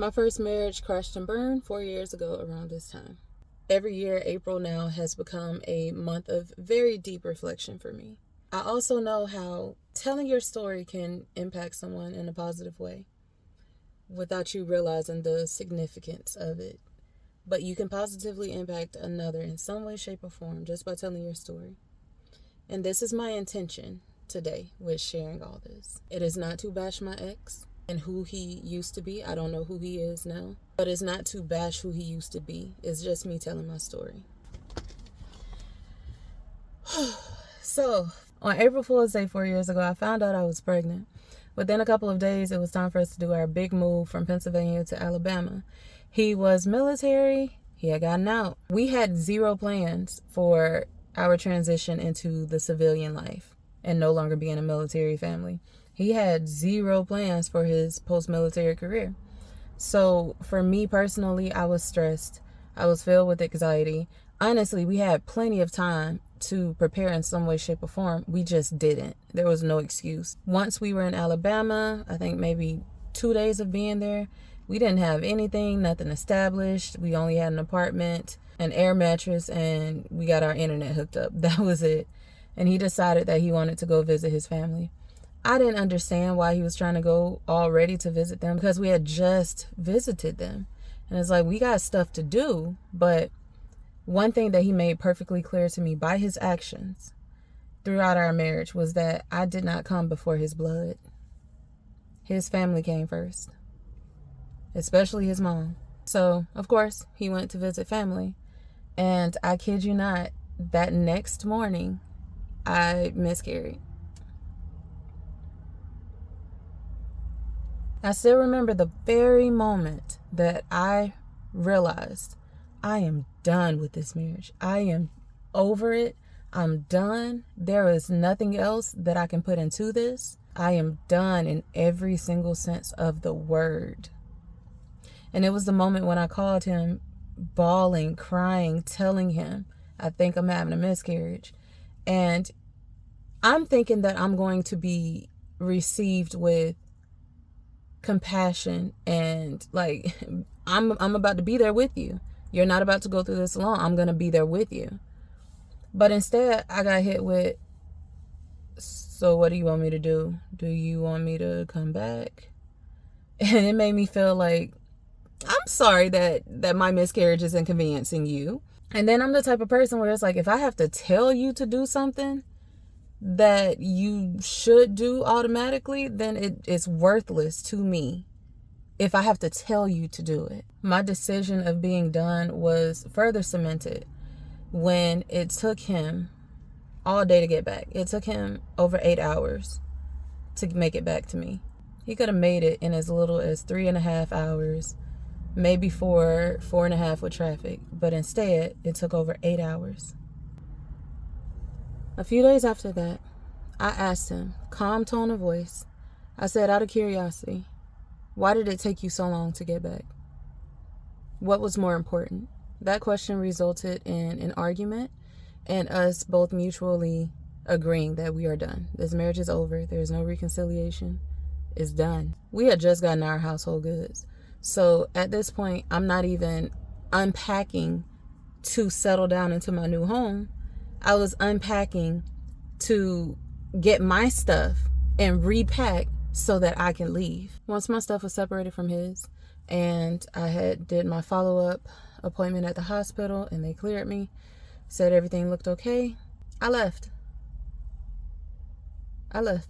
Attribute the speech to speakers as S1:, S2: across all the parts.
S1: My first marriage crashed and burned 4 years ago around this time. Every year, April now has become a month of very deep reflection for me. I also know how telling your story can impact someone in a positive way without you realizing the significance of it. But you can positively impact another in some way, shape, or form just by telling your story. And this is my intention today with sharing all this. It is not to bash my ex and who he used to be. I don't know who he is now. But it's not to bash who he used to be. It's just me telling my story. So, on April Fool's Day 4 years ago, I found out I was pregnant. Within a couple of days, it was time for us to do our big move from Pennsylvania to Alabama. He was military. He had gotten out. We had zero plans for our transition into the civilian life and no longer being a military family. He had zero plans for his post-military career. So for me personally, I was stressed. I was filled with anxiety. Honestly, we had plenty of time to prepare in some way, shape, or form. We just didn't. There was no excuse. Once we were in Alabama, I think maybe 2 days of being there, we didn't have anything, nothing established. We only had an apartment, an air mattress, and we got our internet hooked up. That was it. And he decided that he wanted to go visit his family. I didn't understand why he was trying to go already to visit them because we had just visited them. And it's like, we got stuff to do. But one thing that he made perfectly clear to me by his actions throughout our marriage was that I did not come before his blood. His family came first, especially his mom. So, of course, he went to visit family. And I kid you not, that next morning, I miscarried. I still remember the very moment that I realized I am done with this marriage. I am over it. I'm done. There is nothing else that I can put into this. I am done in every single sense of the word. And it was the moment when I called him, bawling, crying, telling him, I think I'm having a miscarriage. And I'm thinking that I'm going to be received with compassion and like, I'm about to be there with you. You're not about to go through this alone. I'm going to be there with you. But instead, I got hit with, so what do you want me to do? Do you want me to come back? And it made me feel like, I'm sorry that my miscarriage is inconveniencing you. And then I'm the type of person where it's like, if I have to tell you to do something that you should do automatically, then it's worthless to me if I have to tell you to do it. My decision of being done was further cemented when it took him all day to get back. It took him over 8 hours to make it back to me. He could have made it in as little as 3.5 hours, maybe 4.5 with traffic, but instead it took over 8 hours. A few days after that, I asked him, calm tone of voice. I said, out of curiosity, why did it take you so long to get back? What was more important? That question resulted in an argument and us both mutually agreeing that we are done. This marriage is over. There's no reconciliation. It's done. We had just gotten our household goods. So at this point, I'm not even unpacking to settle down into my new home. I was unpacking to get my stuff and repack so that I can leave. Once my stuff was separated from his and I did my follow-up appointment at the hospital and they cleared me, said everything looked okay, I left. I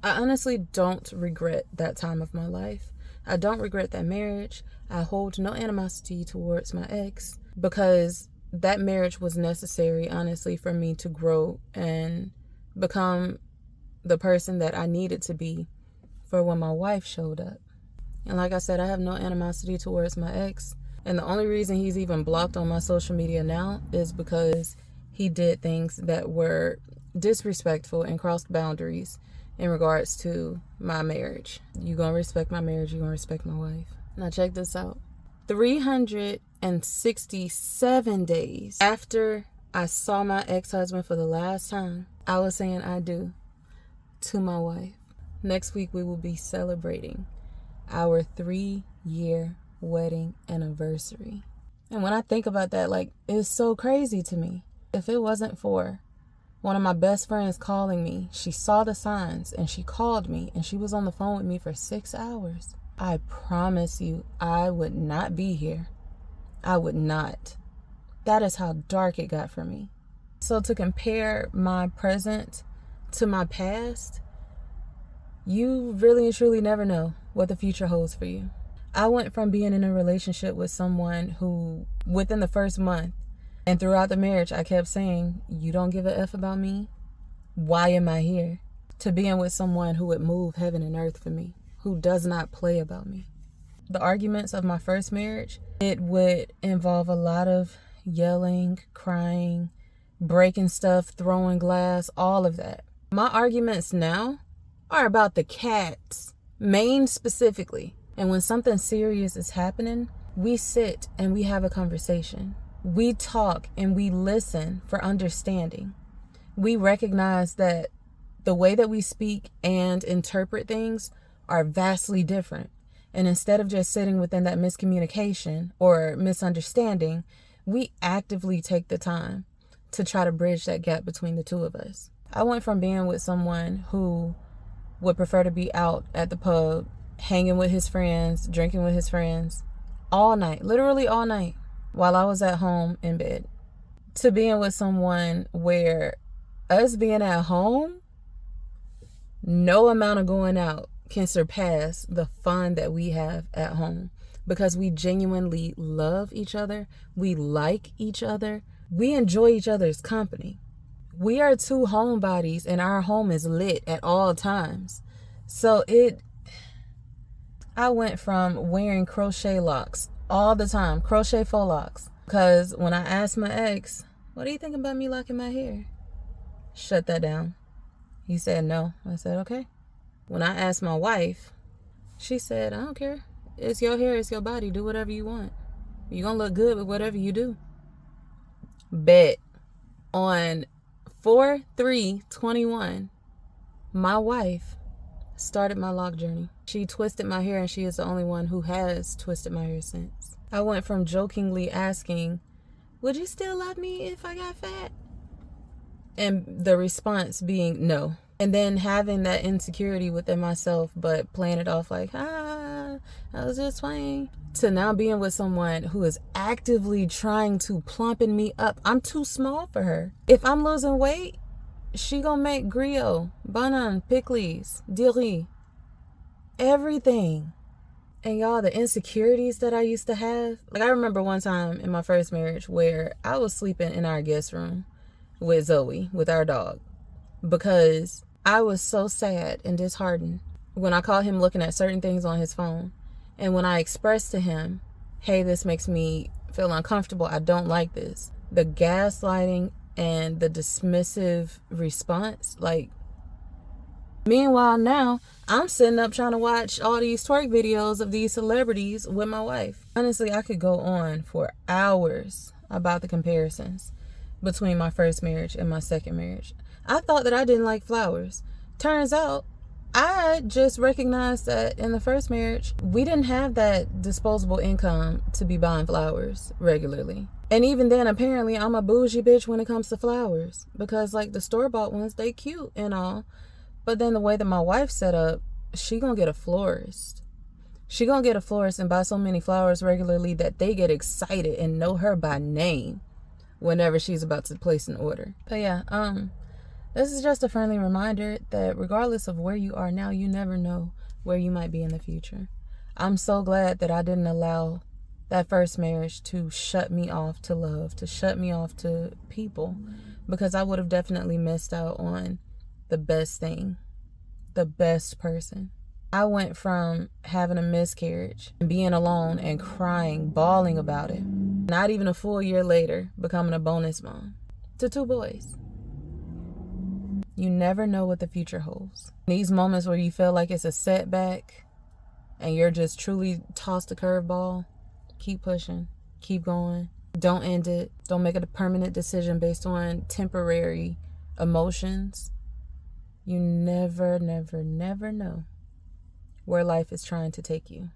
S1: honestly don't regret that time of my life. I don't regret that marriage. I hold no animosity towards my ex because that marriage was necessary, honestly, for me to grow and become the person that I needed to be for when my wife showed up. And like I said, I have no animosity towards my ex. And the only reason he's even blocked on my social media now is because he did things that were disrespectful and crossed boundaries in regards to my marriage. You gonna respect my marriage, you gonna respect my wife. Now check this out. 367 days after I saw my ex-husband for the last time, I was saying I do to my wife. Next week we will be celebrating our 3 year wedding anniversary. And when I think about that, like, it's so crazy to me. If it wasn't for one of my best friends calling me, she saw the signs and she called me and she was on the phone with me for 6 hours. I promise you, I would not be here. I would not. That is how dark it got for me. So to compare my present to my past, you really and truly never know what the future holds for you. I went from being in a relationship with someone who, within the first month and throughout the marriage, I kept saying, you don't give a F about me? Why am I here? To being with someone who would move heaven and earth for me, who does not play about me. The arguments of my first marriage, it would involve a lot of yelling, crying, breaking stuff, throwing glass, all of that. My arguments now are about the cats, Maine specifically. And when something serious is happening, we sit and we have a conversation. We talk and we listen for understanding. We recognize that the way that we speak and interpret things are vastly different. And instead of just sitting within that miscommunication or misunderstanding, we actively take the time to try to bridge that gap between the two of us. I went from being with someone who would prefer to be out at the pub, hanging with his friends, drinking with his friends all night, literally all night, while I was at home in bed, to being with someone where us being at home, no amount of going out can surpass the fun that we have at home, because we genuinely love each other. We like each other. We enjoy each other's company. We are two homebodies and our home is lit at all times. So I went from wearing crochet locks all the time, crochet faux locks, because when I asked my ex, what do you think about me locking my hair? Shut that down. He said no. I said, okay. When I asked my wife, she said, I don't care. It's your hair, it's your body. Do whatever you want. You're going to look good with whatever you do. Bet. On 4/3/21, my wife started my lock journey. She twisted my hair, and she is the only one who has twisted my hair since. I went from jokingly asking, would you still love me if I got fat? And the response being no. And then having that insecurity within myself, but playing it off like, I was just playing. To now being with someone who is actively trying to plumping me up. I'm too small for her. If I'm losing weight, she gonna make griot, banan, pickles, diri, everything. And y'all, the insecurities that I used to have. Like, I remember one time in my first marriage where I was sleeping in our guest room with Zoe, with our dog, because I was so sad and disheartened when I caught him looking at certain things on his phone. And when I expressed to him, hey, this makes me feel uncomfortable, I don't like this, the gaslighting and the dismissive response, like, meanwhile now, I'm sitting up trying to watch all these twerk videos of these celebrities with my wife. Honestly, I could go on for hours about the comparisons between my first marriage and my second marriage. I thought that I didn't like flowers. Turns out, I just recognized that in the first marriage, we didn't have that disposable income to be buying flowers regularly. And even then, apparently, I'm a bougie bitch when it comes to flowers. Because, like, the store-bought ones, they cute and all. But then the way that my wife set up, she gonna get a florist. She gonna get a florist and buy so many flowers regularly that they get excited and know her by name whenever she's about to place an order. But yeah, this is just a friendly reminder that regardless of where you are now, you never know where you might be in the future. I'm so glad that I didn't allow that first marriage to shut me off to love, to shut me off to people, because I would have definitely missed out on the best thing, the best person. I went from having a miscarriage and being alone and crying, bawling about it, not even a full year later, becoming a bonus mom to 2 boys. You never know what the future holds. These moments where you feel like it's a setback and you're just truly tossed a curveball, keep pushing, keep going. Don't end it. Don't make it a permanent decision based on temporary emotions. You never, never, never know where life is trying to take you.